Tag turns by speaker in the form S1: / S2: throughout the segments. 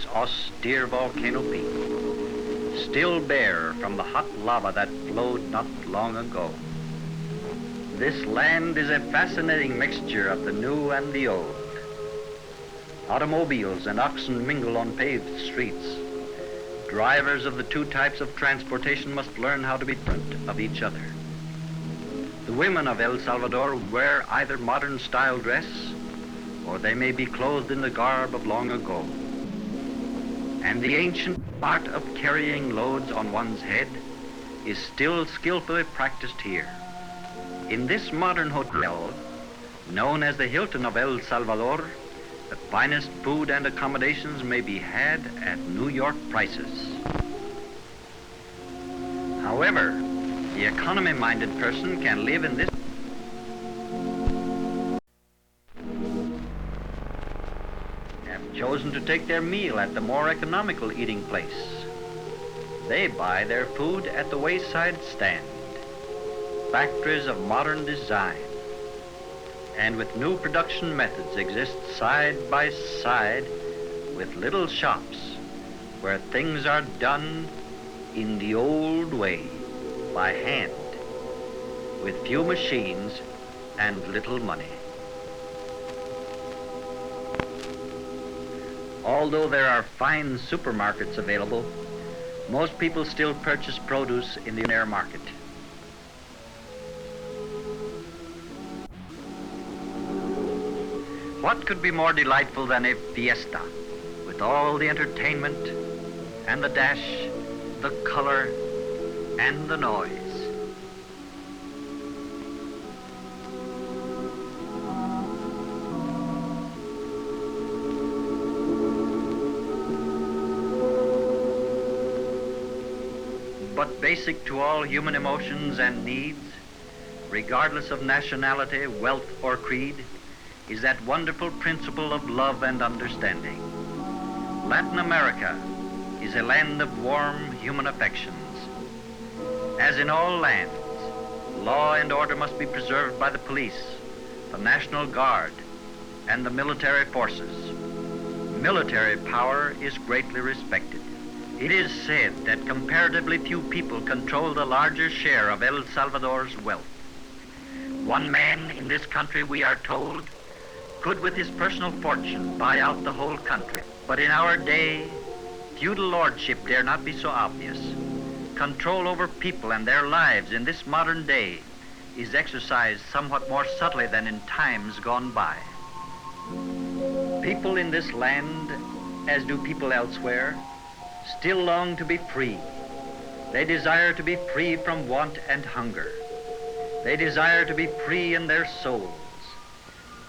S1: this austere volcano peak, still bare from the hot lava that flowed not long ago. This land is a fascinating mixture of the new and the old. Automobiles and oxen mingle on paved streets. Drivers of the two types of transportation must learn how to be different of each other. The women of El Salvador wear either modern style dress, or they may be clothed in the garb of long ago. And the ancient art of carrying loads on one's head is still skillfully practiced here. In this modern hotel, known as the Hilton of El Salvador, the finest food and accommodations may be had at New York prices. However, the economy-minded person can live in this have chosen to take their meal at the more economical eating place. They buy their food at the wayside stand, factories of modern design, and with new production methods exist side by side with little shops where things are done in the old way, by hand, with few machines and little money. Although there are fine supermarkets available, most people still purchase produce in the air market. What could be more delightful than a fiesta, with all the entertainment and the dash, the color, and the noise? But basic to all human emotions and needs, regardless of nationality, wealth, or creed, is that wonderful principle of love and understanding. Latin America is a land of warm human affections. As in all lands, law and order must be preserved by the police, the National Guard, and the military forces. Military power is greatly respected. It is said that comparatively few people control the larger share of El Salvador's wealth. One man in this country, we are told, could with his personal fortune buy out the whole country. But in our day, feudal lordship dare not be so obvious. Control over people and their lives in this modern day is exercised somewhat more subtly than in times gone by. People in this land, as do people elsewhere, still long to be free. They desire to be free from want and hunger. They desire to be free in their souls.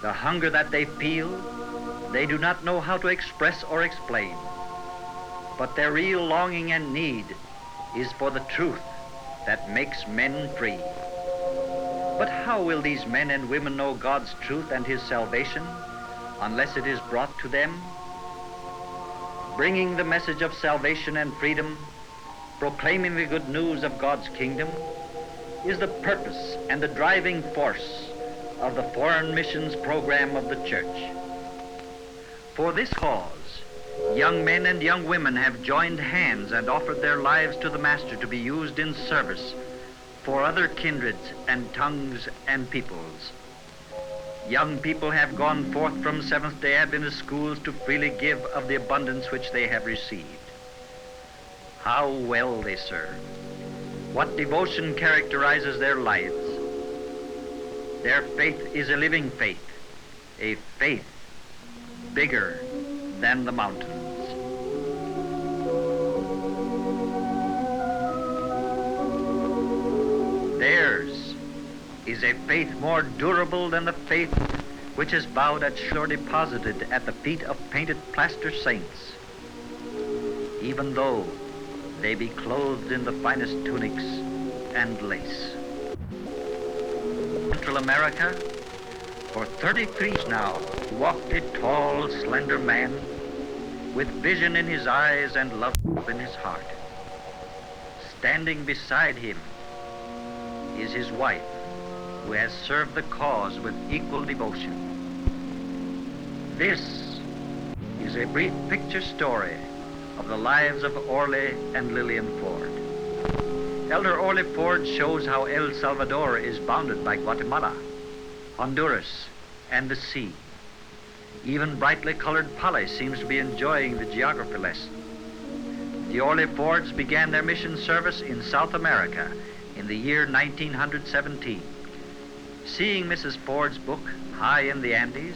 S1: The hunger that they feel, they do not know how to express or explain. But their real longing and need is for the truth that makes men free. But how will these men and women know God's truth and His salvation unless it is brought to them? Bringing the message of salvation and freedom, proclaiming the good news of God's kingdom, is the purpose and the driving force of the foreign missions program of the church. For this cause, young men and young women have joined hands and offered their lives to the Master to be used in service for other kindreds and tongues and peoples. Young people have gone forth from Seventh-day Adventist schools to freely give of the abundance which they have received. How well they serve. What devotion characterizes their lives. Their faith is a living faith, a faith bigger than the mountains. Theirs is a faith more durable than the faith which is bowed at or deposited at the feet of painted plaster saints, even though they be clothed in the finest tunics and lace. Central America, for 33 years now, walked a tall, slender man with vision in his eyes and love in his heart. Standing beside him is his wife, who has served the cause with equal devotion. This is a brief picture story of the lives of Orley and Lillian Ford. Elder Orley Ford shows how El Salvador is bounded by Guatemala, Honduras, and the sea. Even brightly colored Polly seems to be enjoying the geography lesson. The Orley Fords began their mission service in South America in the year 1917. Seeing Mrs. Ford's book, High in the Andes,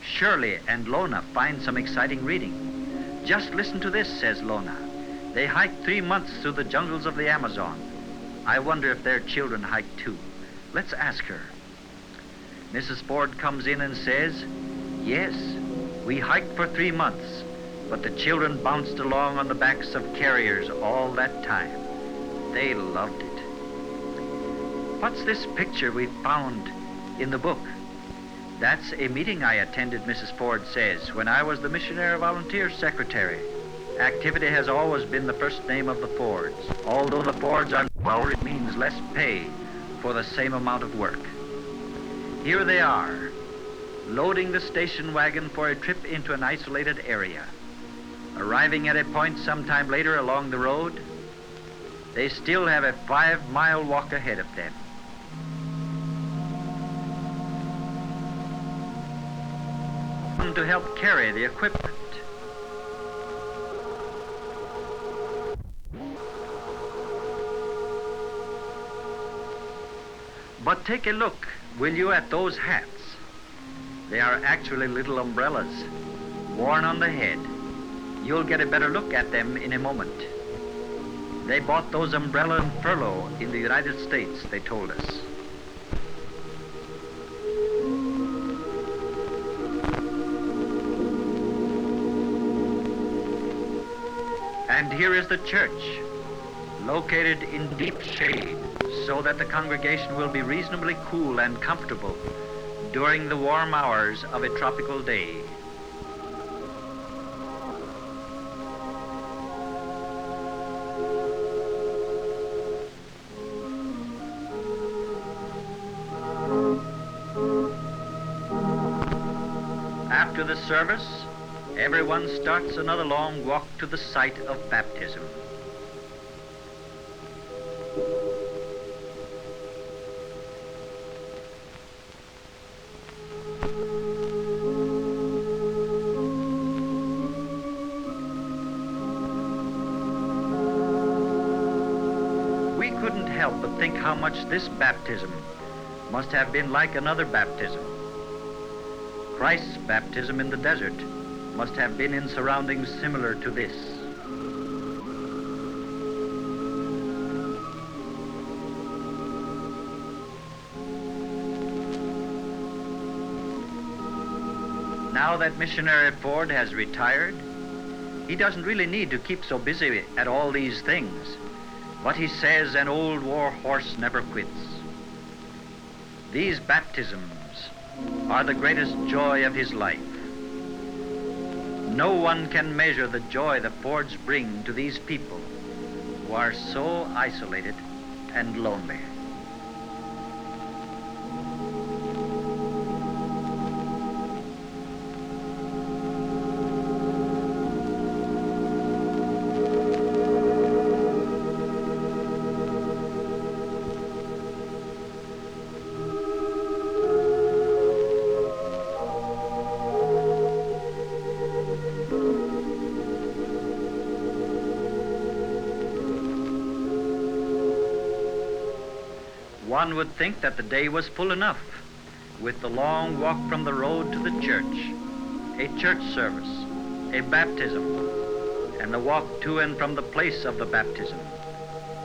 S1: Shirley and Lona find some exciting reading. Just listen to this, says Lona. They hiked 3 months through the jungles of the Amazon. I wonder if their children hiked too. Let's ask her. Mrs. Ford comes in and says, yes, we hiked for 3 months, but the children bounced along on the backs of carriers all that time. They loved it. What's this picture we found in the book? That's a meeting I attended, Mrs. Ford says, when I was the Missionary Volunteer Secretary. Activity has always been the first name of the Fords. Although the Fords are poor, it means less pay for the same amount of work. Here they are, loading the station wagon for a trip into an isolated area. Arriving at a point sometime later along the road, they still have a 5-mile walk ahead of them. To help carry the equipment. But take a look, will you, at those hats? They are actually little umbrellas, worn on the head. You'll get a better look at them in a moment. They bought those umbrellas on furlough in the United States, they told us. And here is the church, located in deep shade, so that the congregation will be reasonably cool and comfortable during the warm hours of a tropical day. After the service, everyone starts another long walk to the site of baptism. We couldn't help but think how much this baptism must have been like another baptism. Christ's baptism in the desert must have been in surroundings similar to this. Now that Missionary Ford has retired, he doesn't really need to keep so busy at all these things. But he says an old war horse never quits. These baptisms are the greatest joy of his life. No one can measure the joy the Fords bring to these people who are so isolated and lonely. One would think that the day was full enough, with the long walk from the road to the church, a church service, a baptism, and the walk to and from the place of the baptism.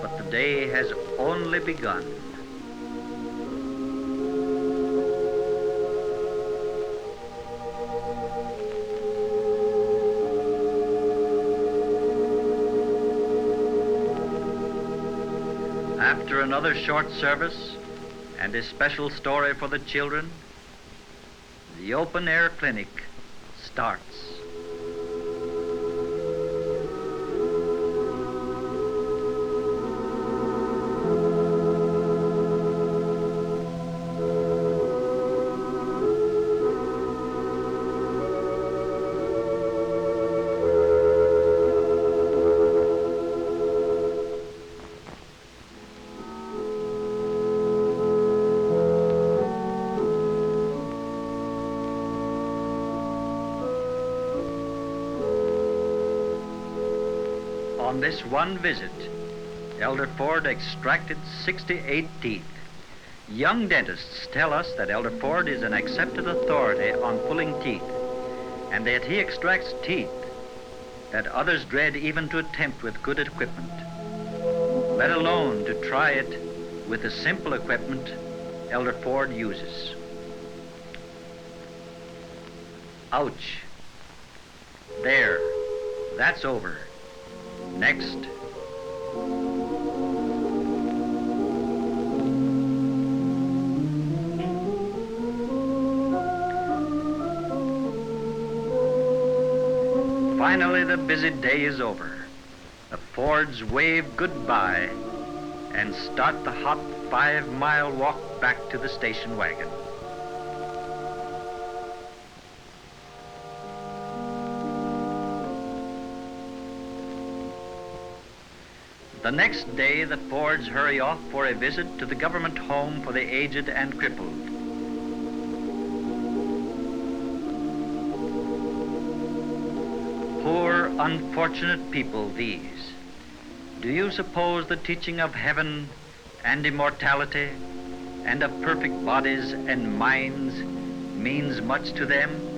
S1: But the day has only begun. After another short service and a special story for the children, the open-air clinic starts. On this one visit, Elder Ford extracted 68 teeth. Young dentists tell us that Elder Ford is an accepted authority on pulling teeth, and that he extracts teeth that others dread even to attempt with good equipment, let alone to try it with the simple equipment Elder Ford uses. Ouch. There, that's over. Next. Finally, the busy day is over. The Fords wave goodbye and start the hot 5-mile walk back to the station wagon. The next day, the Fords hurry off for a visit to the government home for the aged and crippled. Poor, unfortunate people, these. Do you suppose the teaching of heaven and immortality and of perfect bodies and minds means much to them?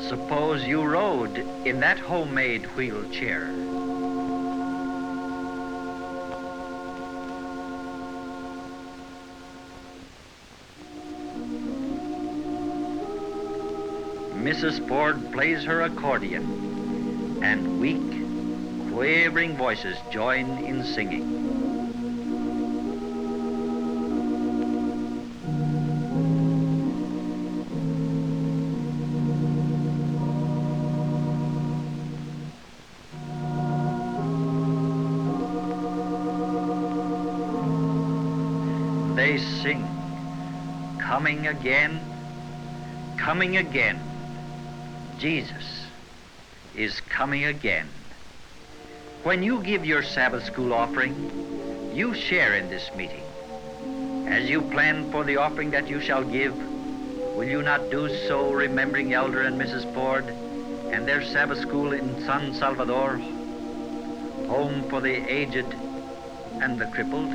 S1: Suppose you rode in that homemade wheelchair. Mrs. Ford plays her accordion, and weak, quavering voices join in singing. They sing, coming again, coming again. Jesus is coming again. When you give your Sabbath school offering, you share in this meeting. As you plan for the offering that you shall give, will you not do so remembering Elder and Mrs. Ford and their Sabbath school in San Salvador, home for the aged and the crippled?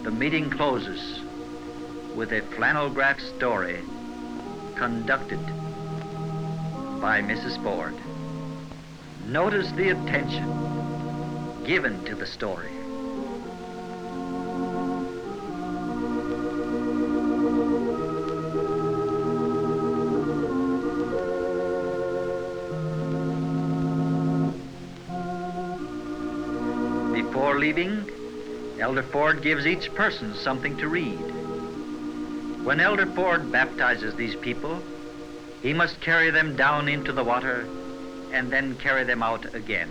S1: The meeting closes with a flannel graph story conducted by Mrs. Ford. Notice the attention given to the story. Before leaving, Elder Ford gives each person something to read. When Elder Ford baptizes these people, he must carry them down into the water and then carry them out again.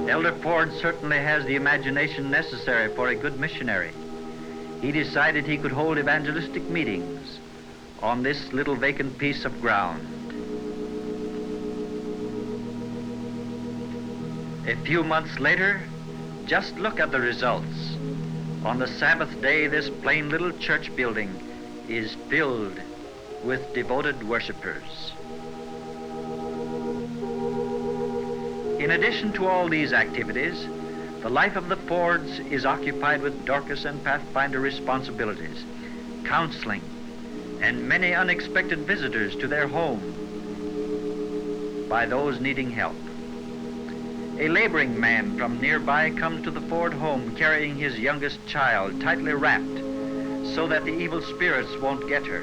S1: Elder Ford certainly has the imagination necessary for a good missionary. He decided he could hold evangelistic meetings on this little vacant piece of ground. A few months later, just look at the results. On the Sabbath day, this plain little church building is filled with devoted worshipers. In addition to all these activities, The life of the Fords is occupied with Dorcas and Pathfinder responsibilities, counseling, and many unexpected visitors to their home by those needing help. A laboring man from nearby comes to the Ford home carrying his youngest child tightly wrapped so that the evil spirits won't get her.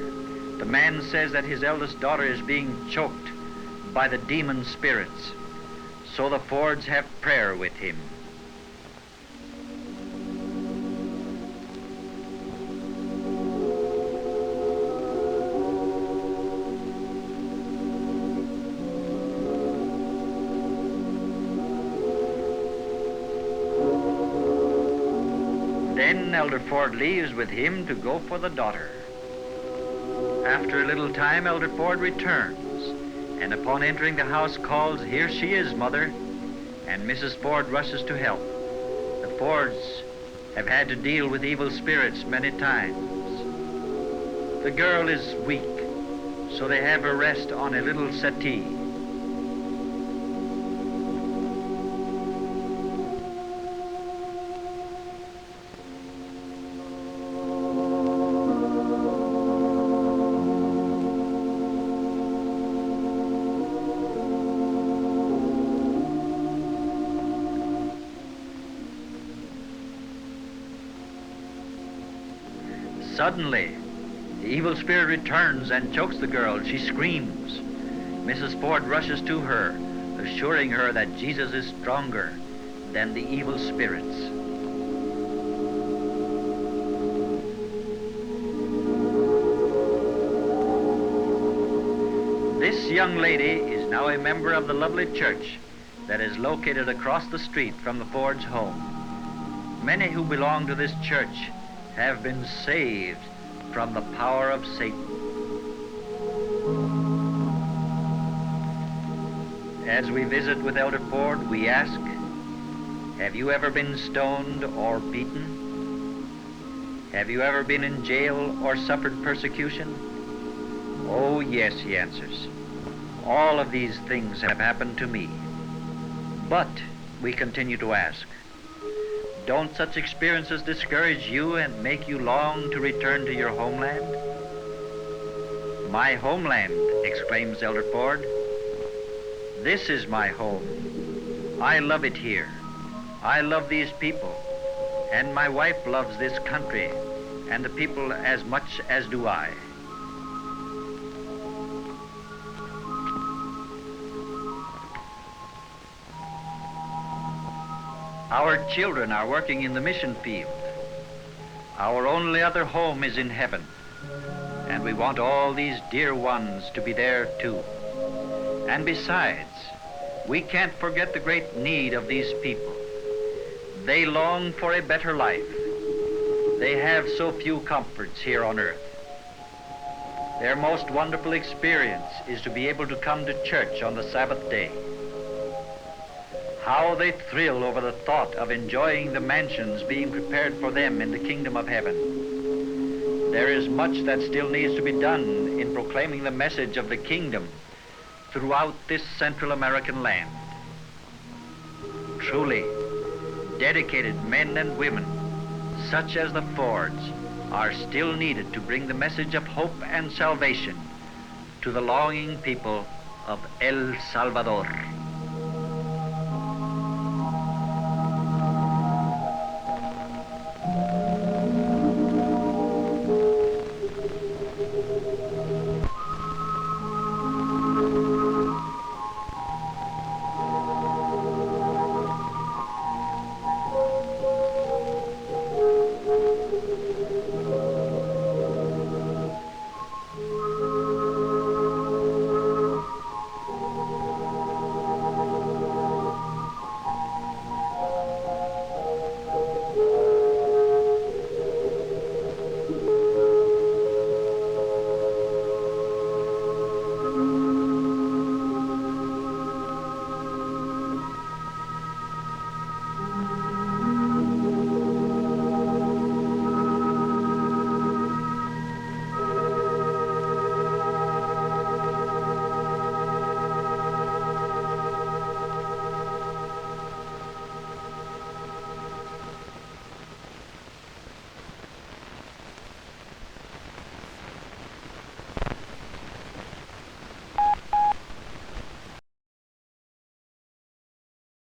S1: The man says that his eldest daughter is being choked by the demon spirits, so the Fords have prayer with him. Then Elder Ford leaves with him to go for the daughter. After a little time, Elder Ford returns, and upon entering the house calls, "Here she is, Mother," and Mrs. Ford rushes to help. The Fords have had to deal with evil spirits many times. The girl is weak, so they have her rest on a little settee. Suddenly, the evil spirit returns and chokes the girl. She screams. Mrs. Ford rushes to her, assuring her that Jesus is stronger than the evil spirits. This young lady is now a member of the lovely church that is located across the street from the Ford's home. Many who belong to this church have been saved from the power of Satan. As we visit with Elder Ford, we ask, have you ever been stoned or beaten? Have you ever been in jail or suffered persecution? Oh, yes, he answers. All of these things have happened to me. But, we continue to ask, don't such experiences discourage you and make you long to return to your homeland? My homeland, exclaims Elder Ford. This is my home. I love it here. I love these people. And my wife loves this country and the people as much as do I. Our children are working in the mission field. Our only other home is in heaven, and we want all these dear ones to be there too. And besides, we can't forget the great need of these people. They long for a better life. They have so few comforts here on earth. Their most wonderful experience is to be able to come to church on the Sabbath day. How they thrill over the thought of enjoying the mansions being prepared for them in the kingdom of heaven. There is much that still needs to be done in proclaiming the message of the kingdom throughout this Central American land. Truly, dedicated men and women, such as the Fords, are still needed to bring the message of hope and salvation to the longing people of El Salvador.